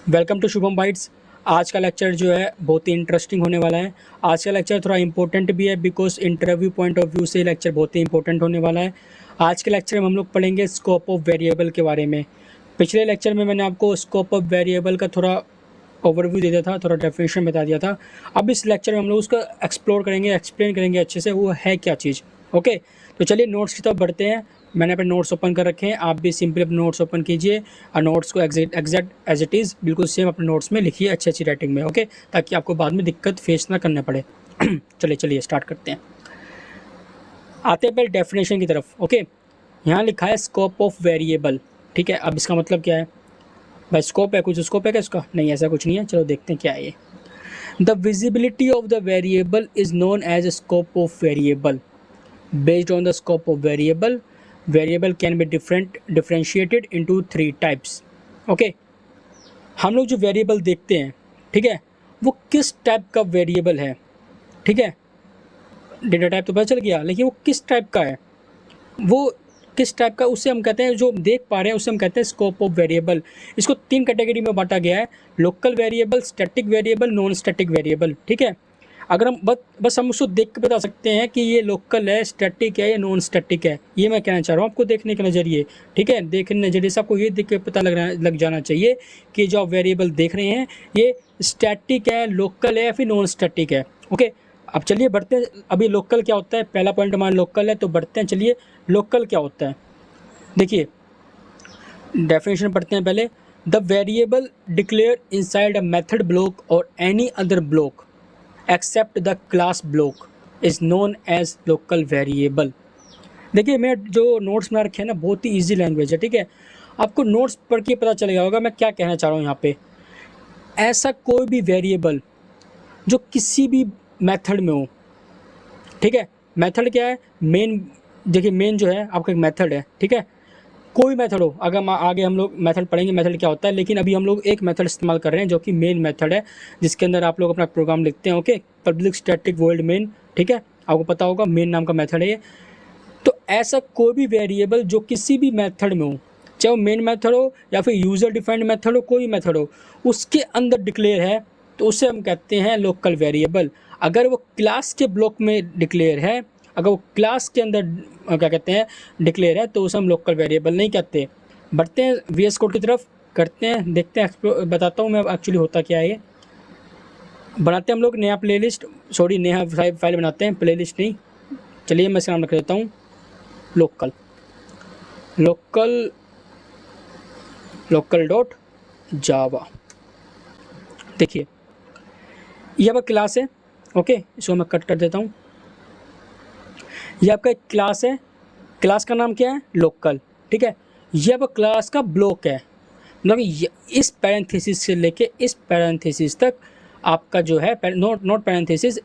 Welcome to Shubham bytes. आज का lecture जो है बहुत ही इंटरेस्टिंग होने वाला है। आज का लेक्चर थोड़ा इंपॉर्टेंट भी है because interview point of view से लेक्चर बहुत ही इंपॉर्टेंट होने वाला है। आज के लेक्चर में हम लोग पढ़ेंगे स्कोप ऑफ वेरिएबल के बारे में। पिछले लेक्चर में मैंने आपको स्कोप ऑफ वेरिएबल का थोड़ा ओवरव्यू दे दिया था, थोड़ा डेफिनेशन बता दिया था। अब इस लेक्चर में हम लोग उसका एक्सप्लोर करेंगे, एक्सप्लेन करेंगे अच्छे से वो है क्या चीज़। ओके, तो चलिए नोट्स की तरफ बढ़ते हैं। मैंने अपने नोट्स ओपन कर रखे हैं, आप भी सिंपली अपने नोट्स ओपन कीजिए और नोट्स को एग्जैक्ट एज इट इज़ बिल्कुल सेम अपने नोट्स में लिखिए अच्छी अच्छी राइटिंग में। ओके, ताकि आपको बाद में दिक्कत फेस ना करना पड़े। चलिए स्टार्ट करते हैं। आते हैं पहले डेफिनेशन की तरफ। ओके, यहाँ लिखा है स्कोप ऑफ वेरिएबल। ठीक है, अब इसका मतलब क्या है भाई? स्कोप है, कुछ स्कोप है क्या इसका? नहीं, ऐसा कुछ नहीं है। चलो देखते हैं क्या है ये। The visibility of the variable is known as scope of variable. Based on the scope of variable, variable can be differentiated into 3 types. Okay, हम लोग जो वेरिएबल देखते हैं, ठीक है, वो किस टाइप का वेरिएबल है? ठीक है, डेटा टाइप तो पता चल गया, लेकिन वो किस टाइप का है, वो किस टाइप का, उससे हम कहते हैं, जो देख पा रहे हैं उसे हम कहते हैं स्कोप ऑफ वेरिएबल। इसको 3 कैटेगरी में बांटा गया है: local variable, static variable, non static variable. ठीक है, अगर हम बस हम उसको देख के बता सकते हैं कि ये लोकल है, स्टैटिक है या नॉन स्टैटिक है। ये मैं कहना चाह रहा हूँ आपको देखने के नज़रिए। ठीक है, देखने नज़रिए से आपको ये देख के पता लग जाना चाहिए कि जो आप वेरिएबल देख रहे हैं ये स्टैटिक है, लोकल है या फिर नॉन स्टैटिक है। ओके, अब चलिए बढ़ते हैं। अभी लोकल क्या होता है, पहला पॉइंट हमारा लोकल है, तो बढ़ते हैं। चलिए लोकल क्या होता है, देखिए डेफिनेशन पढ़ते हैं पहले। The variable declare inside a method block और any other block except the class block is known as local variable. देखिए, मैं जो नोट्स बना रखे हैं ना, बहुत ही ईजी लैंग्वेज है। ठीक है, आपको नोट्स पढ़ के पता चलेगा होगा मैं क्या कहना चाह रहा हूँ यहाँ पे। ऐसा कोई भी वेरिएबल जो किसी भी मेथड में हो, ठीक है, मेथड क्या है? मेन। देखिए, मेन जो है आपका एक मेथड है। ठीक है, कोई मेथड हो, अगर आगे हम लोग मेथड पढ़ेंगे मेथड क्या होता है, लेकिन अभी हम लोग एक मेथड इस्तेमाल कर रहे हैं जो कि मेन मेथड है, जिसके अंदर आप लोग अपना प्रोग्राम लिखते हैं। Okay, public static void main. ठीक है, आपको पता होगा मेन नाम का मेथड है ये। तो ऐसा कोई भी वेरिएबल जो किसी भी मेथड में हो, चाहे वो मेन मेथड हो या फिर यूज़र डिफाइंड मेथड हो, कोई मेथड हो, उसके अंदर डिक्लेयर है तो उसे हम कहते हैं लोकल वेरिएबल। अगर वो क्लास के ब्लॉक में डिक्लेयर है, अगर वो क्लास के अंदर क्या कहते हैं डिक्लेयर है, तो उसे हम लोकल वेरिएबल नहीं कहते। बढ़ते हैं VS कोड की तरफ, करते हैं, देखते हैं, बताता हूँ मैं एक्चुअली होता क्या है ये। बनाते हैं हम लोग नया प्लेलिस्ट, सॉरी नया फाइल बनाते हैं, प्लेलिस्ट नहीं। चलिए मैं इसका नाम रख देता हूँ लोकल डॉट जावा। देखिए, ये आपका क्लास है। ओके, इसको मैं कट कर देता हूँ। ये आपका एक क्लास है, क्लास का नाम क्या है? लोकल। ठीक है, ये आपका क्लास का ब्लॉक है, मतलब इस पैरेंथेसिस से लेके इस पैरेंथेसिस तक आपका जो है, नॉट पैरेंथेसिस,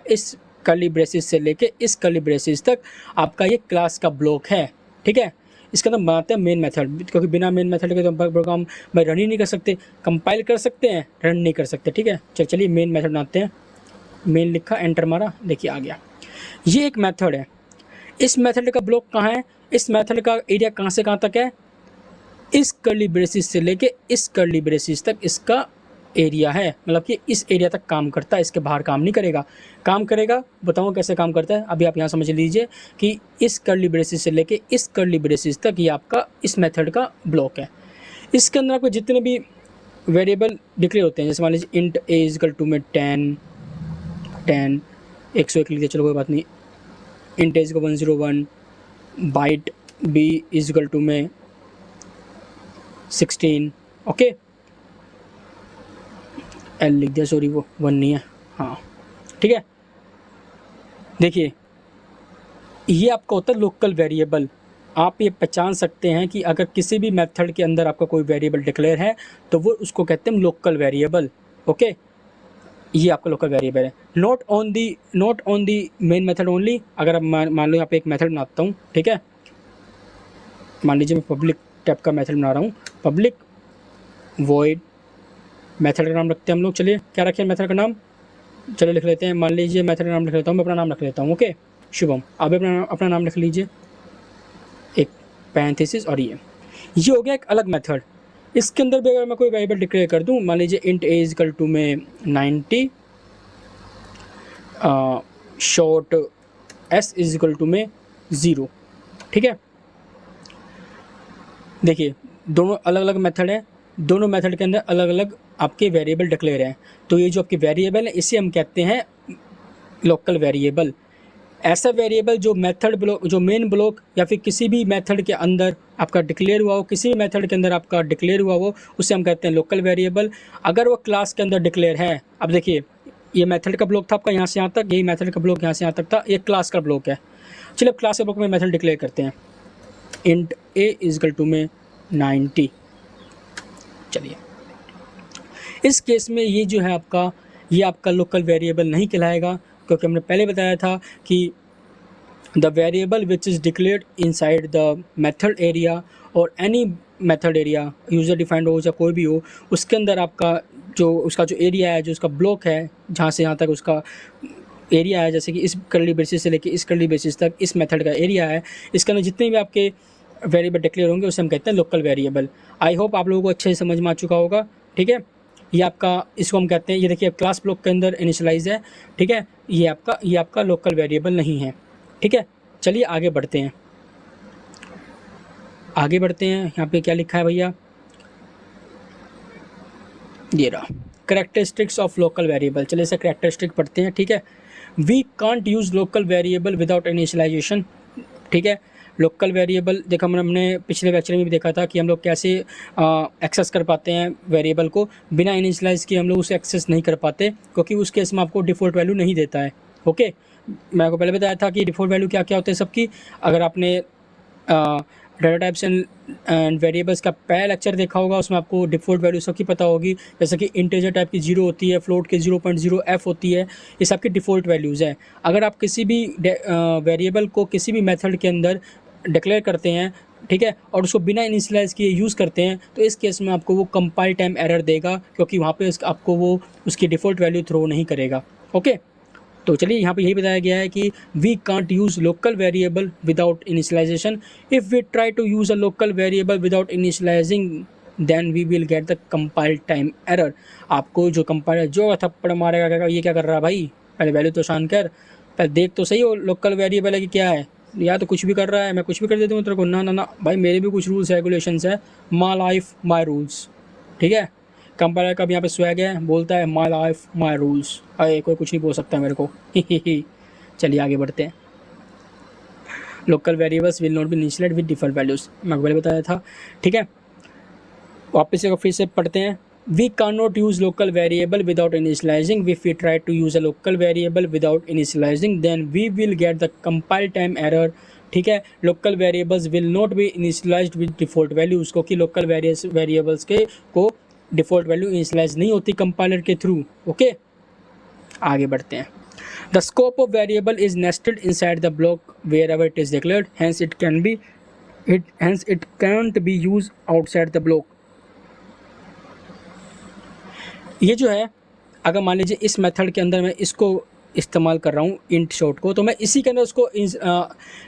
इस कर्ली ब्रेसिस से लेके इस कर्ली ब्रेसिस तक आपका ये क्लास का ब्लॉक है। ठीक है, इसका नाम बनाते हैं मेन मेथड, क्योंकि बिना मेन मेथड के तो प्रोग्राम भाई रन ही नहीं कर सकते। कंपाइल कर सकते हैं, रन नहीं कर सकते। ठीक है, चलिए मेन मेथड बनाते हैं। मेन लिखा, एंटर मारा, देखिए आ गया। ये एक मेथड है। इस मेथड का ब्लॉक कहाँ है? इस मेथड का एरिया कहाँ से कहाँ तक है? इस कर्ली ब्रेसिस से लेके इस कर्ली ब्रेसिस तक इसका एरिया है, मतलब कि इस एरिया तक काम करता है, इसके बाहर काम नहीं करेगा। काम करेगा, बताऊँ कैसे काम करता है। अभी आप यहाँ समझ लीजिए कि इस कर्ली ब्रेसिस से लेके इस कर्ली ब्रेसिस तक ये आपका इस मेथड का ब्लॉक है। इसके अंदर आपको जितने भी वेरिएबल डिक्लेयर होते हैं, जैसे मान लीजिए इंट a इजकल टू में 10 101 लिख दिया, चलो कोई बात नहीं। Int a is equal 101, byte b is equal to में 16। ओके, एल लिख दिया, सॉरी वो 1 नहीं है। हाँ, ठीक है, देखिए ये आपका होता है लोकल वेरिएबल। आप ये पहचान सकते हैं कि अगर किसी भी मेथड के अंदर आपका कोई वेरिएबल डिक्लेयर है तो वो उसको कहते हैं लोकल वेरिएबल। ओके, ये आपका लोकल वेरिएबल है। Not on the main method only. अगर आप मान लो यहाँ पे एक मेथड बनाता हूँ, ठीक है, मान लीजिए मैं पब्लिक टाइप का मेथड बना रहा हूँ, पब्लिक वॉइड, मेथड का नाम रखते हैं हम लोग। चलिए क्या रखें मेथड का नाम? चलिए लिख लेते हैं, मान लीजिए मेथड का नाम लिख लेता हूँ, मैं अपना नाम रख लेता हूँ। ओके, शुभम। आप अपना नाम लिख लीजिए, एक पैरेंथेसिस, और ये हो गया एक अलग मेथड। इसके अंदर भी अगर मैं कोई वेरिएबल डिक्लेयर कर दूं, मान लीजिए int a is equal to में 90, short s is equal to में 0, ठीक है। देखिए दोनों अलग अलग मेथड है, दोनों मेथड के अंदर अलग अलग आपके वेरिएबल डिक्लेयर हैं। तो ये जो आपके वेरिएबल है इसे हम कहते हैं लोकल वेरिएबल। ऐसा वेरिएबल जो मेथड ब्लॉक, जो मेन ब्लॉक या फिर किसी भी मेथड के अंदर आपका डिक्लेयर हुआ हो, किसी भी मेथड के अंदर आपका डिक्लेयर हुआ हो, उसे हम कहते हैं लोकल वेरिएबल। अगर वो क्लास के अंदर डिक्लेयर है, अब देखिए ये मेथड का ब्लॉक था आपका यहाँ से यहाँ तक, यही मेथड का ब्लॉक यहाँ से यहाँ तक था, ये क्लास का ब्लॉक है। चलिए अब क्लास के ब्लॉक में मेथड डिक्लेयर करते हैं, int a is equal to में 90। चलिए इस केस में ये जो है आपका, ये आपका लोकल वेरिएबल नहीं कहलाएगा, क्योंकि हमने पहले बताया था कि the variable which is declared inside the method area और any method area, user defined हो या कोई भी हो, उसके अंदर आपका जो उसका जो एरिया है, जो उसका ब्लॉक है, जहाँ से यहाँ तक उसका एरिया है, जैसे कि इस कर्ली बेसिस से लेके इस कर्ली बेसिस तक इस मेथड का एरिया है, इसके अंदर जितने भी आपके वेरिएबल डिक्लेयर होंगे उसे हम कहते हैं लोकल वेरिएबल। आई होप आप लोगों को अच्छे से समझ में आ चुका होगा, ठीक है। ये आपका, इसको हम कहते हैं, ये देखिए क्लास ब्लॉक के अंदर इनिशियलाइज है, ठीक है। ये आपका लोकल वेरिएबल नहीं है, ठीक है। चलिए आगे बढ़ते हैं, आगे बढ़ते हैं। यहाँ पे क्या लिखा है भैया, ये रहा करेक्टरिस्टिक्स ऑफ लोकल वेरिएबल। चलिए इसे करेक्टरिस्टिक पढ़ते हैं, ठीक है। We can't use local variable without initialization, ठीक है। लोकल वेरिएबल देखो हमने पिछले लेक्चर में भी देखा था कि हम लोग कैसे एक्सेस कर पाते हैं वेरिएबल को, बिना इनिशियलाइज किए हम लोग उसे एक्सेस नहीं कर पाते, क्योंकि उस केस में आपको डिफ़ॉल्ट वैल्यू नहीं देता है। ओके, मैं आपको पहले बताया था कि डिफ़ॉल्ट वैल्यू क्या क्या होते हैं सबकी। अगर आपने डाटा टाइप्स एंड वेरिएबल्स का पहला लेक्चर देखा होगा, उसमें आपको डिफ़ॉल्ट वैल्यू सबकी पता होगी, जैसे कि इंटीजर टाइप की 0 होती है, फ्लोट की 0.0 f होती है, ये सबकी डिफ़ॉल्ट वैल्यूज़ है। अगर आप किसी भी वेरिएबल को किसी भी मेथड के अंदर डिक्लेयर करते हैं, ठीक है, और उसको बिना इनिशियलाइज किए यूज़ करते हैं, तो इस केस में आपको वो कंपाइल टाइम एरर देगा, क्योंकि वहाँ पे आपको वो उसकी डिफ़ॉल्ट वैल्यू थ्रो नहीं करेगा। ओके, तो चलिए यहाँ पे यही बताया गया है कि we can't use local variable without initialization. If we try to use a local variable without initializing then we will get the compile time error. आपको जो कंपाइलर जो थप्पड़ मारेगा, ये क्या कर रहा है भाई, पहले वैल्यू तो शान कर, पहले देख तो सही हो लोकल वेरिएबल है कि क्या है, या तो कुछ भी कर रहा है, मैं कुछ भी कर देता हूँ तेरे को। ना ना ना भाई, मेरे भी कुछ रूल्स रेगुलेशंस है, माई लाइफ माई रूल्स, ठीक है। कंपाइलर का भी यहाँ पे स्वैग है, बोलता है माई लाइफ माई रूल्स, अरे कोई कुछ नहीं बोल सकता मेरे को। चलिए आगे बढ़ते हैं। Local variables will not be initialized with default values, मैं पहले बताया था, ठीक है। वापस से फिर से पढ़ते हैं। We can not use local variable without initializing. If we try to use a local variable without initializing then we will get the compile time error, ठीक है। Local variables will not be initialized with default values, क्योंकि local variables के को default value initialise नहीं होती compiler के through. Okay, आगे बढ़ते हैं। The scope of variable is nested inside the block wherever it is declared, hence it can't be use outside the block. ये जो है, अगर मान लीजिए इस मेथड के अंदर मैं इसको इस्तेमाल कर रहा हूँ इंट शॉर्ट को, तो मैं इसी के अंदर उसको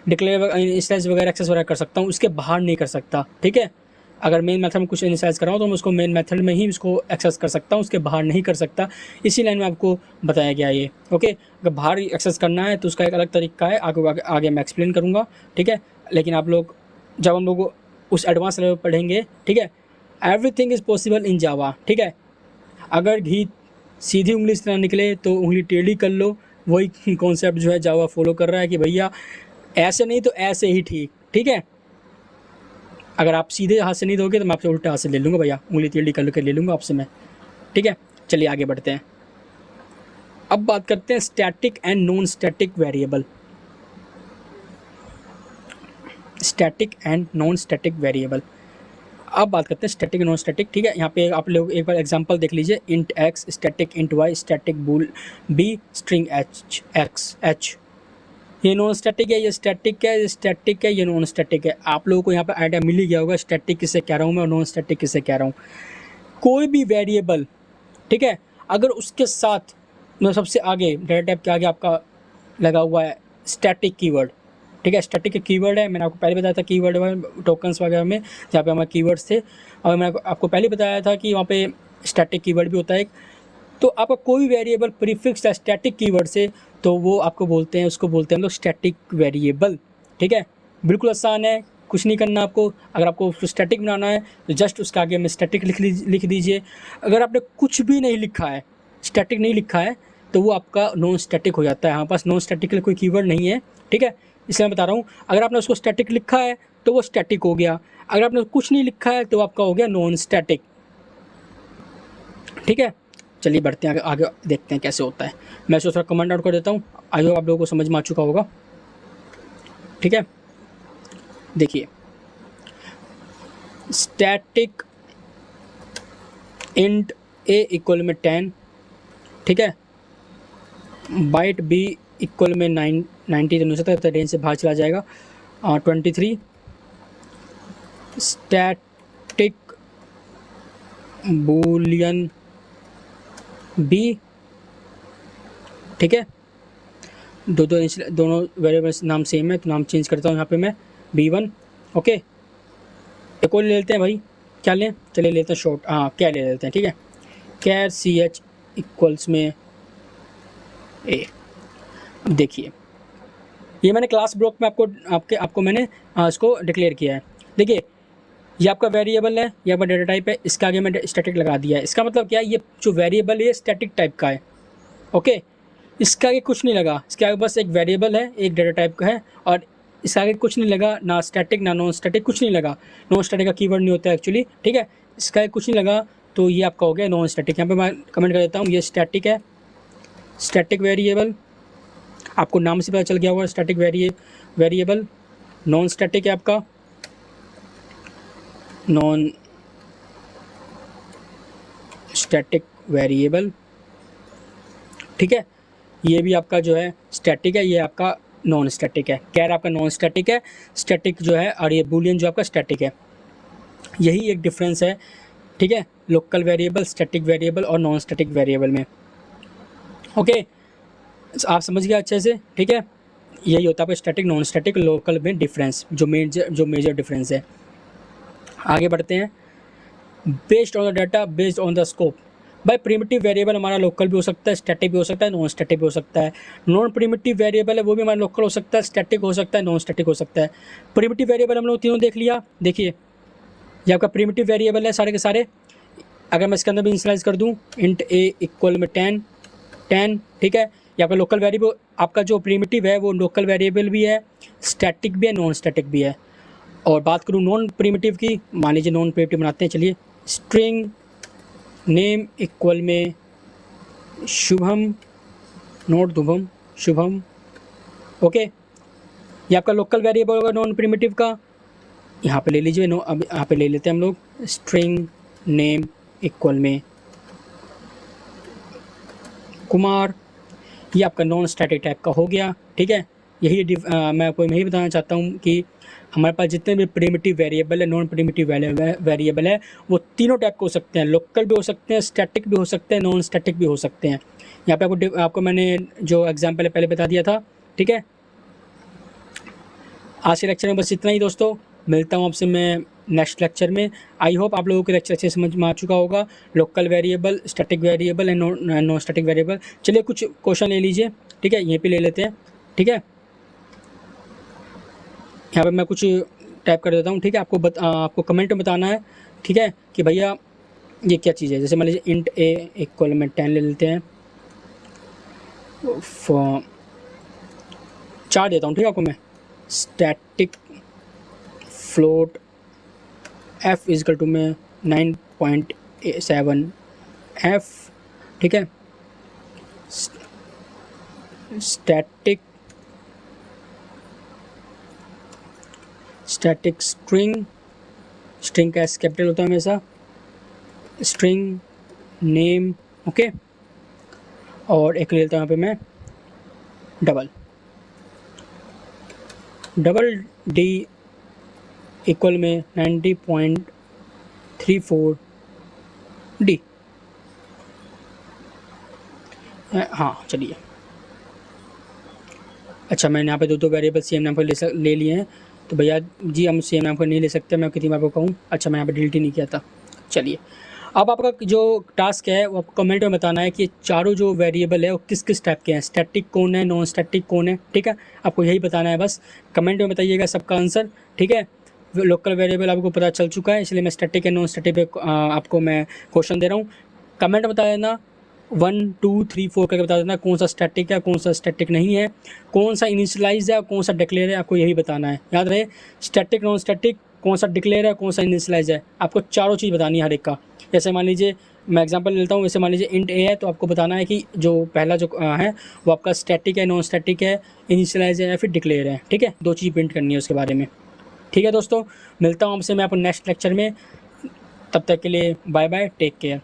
डिक्लेयर इनिशियलाइज वगैरह एक्सेस वगैरह कर सकता हूँ, उसके बाहर नहीं कर सकता, ठीक है। अगर मेन मेथड में कुछ इनिशियलाइज कर रहा हूँ तो मैं उसको मेन मेथड में ही उसको एक्सेस कर सकता हूँ, उसके बाहर नहीं कर सकता। इसी लाइन में आपको बताया गया ये। ओके, अगर बाहर एक्सेस करना है तो उसका एक अलग तरीका है, आगे मैं एक्सप्लेन करूँगा, ठीक है। लेकिन आप लोग जब हम लोग उस एडवांस लेवल पढ़ेंगे, ठीक है, एवरीथिंग इज़ पॉसिबल इन जावा, ठीक है। अगर घी सीधी उंगली इस तरह निकले तो उंगली टेढ़ी कर लो, वही कॉन्सेप्ट जो है जावा फॉलो कर रहा है कि भैया ऐसे नहीं तो ऐसे ही ठीक, ठीक है। अगर आप सीधे हाथ से नहीं दोगे तो मैं आपसे उल्टे हाथ से ले लूँगा भैया, उंगली टेढ़ी कर ले लूँगा आपसे मैं, ठीक है। चलिए आगे बढ़ते हैं। अब बात करते हैं static and non static variable. Static and non static variable, अब बात करते हैं स्टैटिक नॉन स्टैटिक, ठीक है। यहाँ पे आप लोग एक बार एग्जांपल देख लीजिए, int x static int y static bool b string h x h. ये नॉन स्टैटिक है, ये स्टैटिक है, ये स्टैटिक है, ये नॉन स्टैटिक है। आप लोगों को यहाँ पे आइडिया मिल ही गया होगा स्टैटिक किसे कह रहा हूँ मैं और नॉन स्टैटिक किसे कह रहा हूँ। कोई भी वेरिएबल, ठीक है, अगर उसके साथ सबसे आगे डाटा टाइप के आगे आपका लगा हुआ है स्टैटिक कीवर्ड, ठीक है। स्टैटिक के कीवर्ड है, मैंने आपको पहले बताया था कीवर्ड में टोकन्स वगैरह में जहाँ पे हमारे कीवर्ड्स थे, और मैंने आपको पहले बताया था कि वहाँ पे स्टैटिक कीवर्ड भी होता है एक। तो आपका कोई वेरिएबल प्रीफिक्स है स्टैटिक कीवर्ड से तो वो आपको बोलते हैं, उसको बोलते हैं हम लोग स्टैटिक वेरिएबल। ठीक है, बिल्कुल आसान है, कुछ नहीं करना आपको। अगर आपको स्टैटिक बनाना है तो जस्ट उसके आगे में स्टैटिक लिख दीजिए। अगर आपने कुछ भी नहीं लिखा है, स्टैटिक नहीं लिखा है, तो वो आपका नॉन स्टैटिक हो जाता है। हमारे पास नॉन स्टैटिक के लिए कोई कीवर्ड नहीं है, ठीक है, इसलिए मैं बता रहा हूँ। अगर आपने उसको स्टैटिक लिखा है तो वो स्टैटिक हो गया, अगर आपने कुछ नहीं लिखा है तो आपका हो गया नॉन स्टैटिक। ठीक है, चलिए बढ़ते हैं आगे देखते हैं कैसे होता है। मैं इसको थोड़ा कमेंट आउट कर देता हूँ, आई होप आप लोगों को समझ में आ चुका होगा। ठीक है, देखिए स्टैटिक इंट ए इक्वल में 10, ठीक है, बाइट बी इक्वल में 90 तो नहीं सकता, तो रेंज से बाहर चला जाएगा। 23 स्टैटिक बूलियन बी, ठीक है, दोनों वेरिएबल्स नाम सेम है तो नाम चेंज करता हूँ यहाँ पे मैं B1। ओके, एक और ले लेते हैं भाई, क्या लें, चलिए लेते हैं शॉर्ट, हाँ क्या ले लेते हैं, ठीक है, कैर CH इक्वल्स में A। अब देखिए ये मैंने क्लास ब्लॉक में आपको मैंने इसको डिक्लेयर किया है। देखिए ये आपका वेरिएबल है, ये आपका डेटा टाइप है, इसके आगे मैंने स्टैटिक लगा दिया है। इसका मतलब क्या है, ये जो वेरिएबल है स्टैटिक टाइप का है। ओके, इसके आगे कुछ नहीं लगा, इसके आगे बस एक वेरिएबल है, एक डेटा टाइप का है, और इसके आगे कुछ नहीं लगा, ना स्टैटिक ना नॉन स्टैटिक, कुछ नहीं लगा। नॉन स्टैटिक का कीवर्ड नहीं होता है एक्चुअली, ठीक है, इसका आगे कुछ नहीं लगा तो ये आपका हो गया नॉन स्टैटिक। यहाँ पे मैं कमेंट कर देता हूँ, ये स्टैटिक है, स्टैटिक वेरिएबल, आपको नाम से पता चल गया होगा स्टैटिक वेरिएबल। नॉन स्टैटिक है आपका नॉन स्टैटिक वेरिएबल, ठीक है, ये भी आपका जो है स्टैटिक है, ये आपका नॉन स्टैटिक है। कैर आपका नॉन स्टैटिक है, स्टैटिक जो है, और ये बूलियन जो आपका स्टैटिक है। यही एक डिफरेंस है, ठीक है, लोकल वेरिएबल, स्टैटिक वेरिएबल और नॉन स्टैटिक वेरिएबल में। ओके, आप समझ गए अच्छे से, ठीक है, यही होता है आपका स्टैटिक नॉन स्टैटिक लोकल में डिफरेंस, जो मेजर डिफरेंस है। आगे बढ़ते हैं। Based on the data, based on the scope. भाई प्रिमिटिव वेरिएबल हमारा लोकल भी हो सकता है, स्टैटिक भी हो सकता है, नॉन स्टैटिक भी हो सकता है। नॉन प्रिमिटिव वेरिएबल है वो भी हमारा लोकल हो सकता है, स्टैटिक हो सकता है, नॉन स्टैटिक हो सकता है। प्रिमिटिव वेरिएबल हम लोग तीनों देख लिया। देखिए ये आपका प्रिमिटिव वेरिएबल है सारे के सारे। अगर मैं इसके अंदर भी इनिशियलाइज कर दूँ इंट ए इक्वल में 10, ठीक है, ये आपका लोकल वेरिएबल, आपका जो प्रिमिटिव है वो लोकल वेरिएबल भी है, स्टैटिक भी है, नॉन स्टैटिक भी है। और बात करूँ नॉन प्रिमिटिव की, मान लीजिए नॉन प्रिमिटिव बनाते हैं, चलिए स्ट्रिंग नेम इक्वल में शुभम, नोट धुभम, शुभम। ओके, ये आपका लोकल वेरिएबल होगा नॉन प्रिमिटिव का। यहाँ पे ले लीजिए, अब यहाँ पे ले लेते हैं हम लोग स्ट्रिंग नेम इक्वल में कुमार, ये आपका नॉन स्टैटिक टाइप का हो गया, ठीक है। मैं आपको यही बताना चाहता हूँ कि हमारे पास जितने भी प्रिमिटिव वेरिएबल है, नॉन प्रिमिटिव वेरिएबल है, वो तीनों टाइप के हो सकते हैं, लोकल भी हो सकते हैं, स्टैटिक भी हो सकते हैं, नॉन स्टैटिक भी हो सकते हैं। यहाँ पे आपको मैंने जो एग्जाम्पल है पहले बता दिया था, ठीक है। आज के लेक्चर में बस इतना ही दोस्तों, मिलता हूँ आपसे मैं नेक्स्ट लेक्चर में। आई होप आप लोगों को लेक्चर अच्छे समझ में आ चुका होगा, local variable, static variable and non static variable. चलिए कुछ क्वेश्चन ले लीजिए, ठीक है, यहीं पे ले लेते हैं, ठीक है। यहाँ पे मैं कुछ टाइप कर देता हूँ, ठीक है, आपको कमेंट में बताना है, ठीक है, कि भैया ये क्या चीज़ है। जैसे मान लीजिए इंट ए इक्वल में 10 ले लेते हैं, 4 देता हूँ, ठीक है आपको मैं। Static float f is equal to में 9.7 f, ठीक है। स्टैटिक स्ट्रिंग का एस कैपिटल होता है हमेशा, स्ट्रिंग नेम, ओके। और एक ले लेता हूँ यहाँ पे मैं डबल डी इक्वल में 90.34 डी। हाँ चलिए, अच्छा, मैंने यहाँ पे दो वेरिएबल सेम नाम पर ले लिए हैं, तो भैया जी हम सेम नाम पर नहीं ले सकते, मैं कितनी बार को कहूँ। अच्छा, मैं यहाँ पे डिलीट ही नहीं किया था। चलिए, अब आपका जो टास्क है वो आपको कमेंट में बताना है कि चारों जो वेरिएबल है वो किस किस टाइप के हैं, स्टैटिक कौन है, नॉन स्टैटिक कौन है। ठीक है, आपको यही बताना है बस, कमेंट में बताइएगा सबका आंसर। ठीक है, लोकल वेरिएबल आपको पता चल चुका है, इसलिए मैं स्टैटिक एंड नॉन स्टैटिक पे आपको मैं क्वेश्चन दे रहा हूँ। कमेंट बता देना 1 2 3 4 करके बता देना कौन सा स्टैटिक है, कौन सा स्टैटिक नहीं है, कौन सा इनिशियलाइज है, कौन सा डिक्लेयर है। आपको यही बताना है, याद रहे, स्टैटिक नॉन स्टैटिक, कौन सा डिक्लेयर है, कौन सा इनिशियलाइज है, आपको चारों चीज़ बतानी है हर एक का। जैसे मान लीजिए मैं एग्जांपल लेता हूँ, जैसे मान लीजिए इंट ए है, तो आपको बताना है कि जो पहला जो है वो आपका स्टैटिक है, नॉन स्टैटिक है, इनिशियलाइज है या फिर डिक्लेयर है। ठीक है, दो चीज़ प्रिंट करनी है उसके बारे में। ठीक है दोस्तों, मिलता हूँ आपसे मैं आपको नेक्स्ट लेक्चर में, तब तक के लिए बाय बाय, टेक केयर।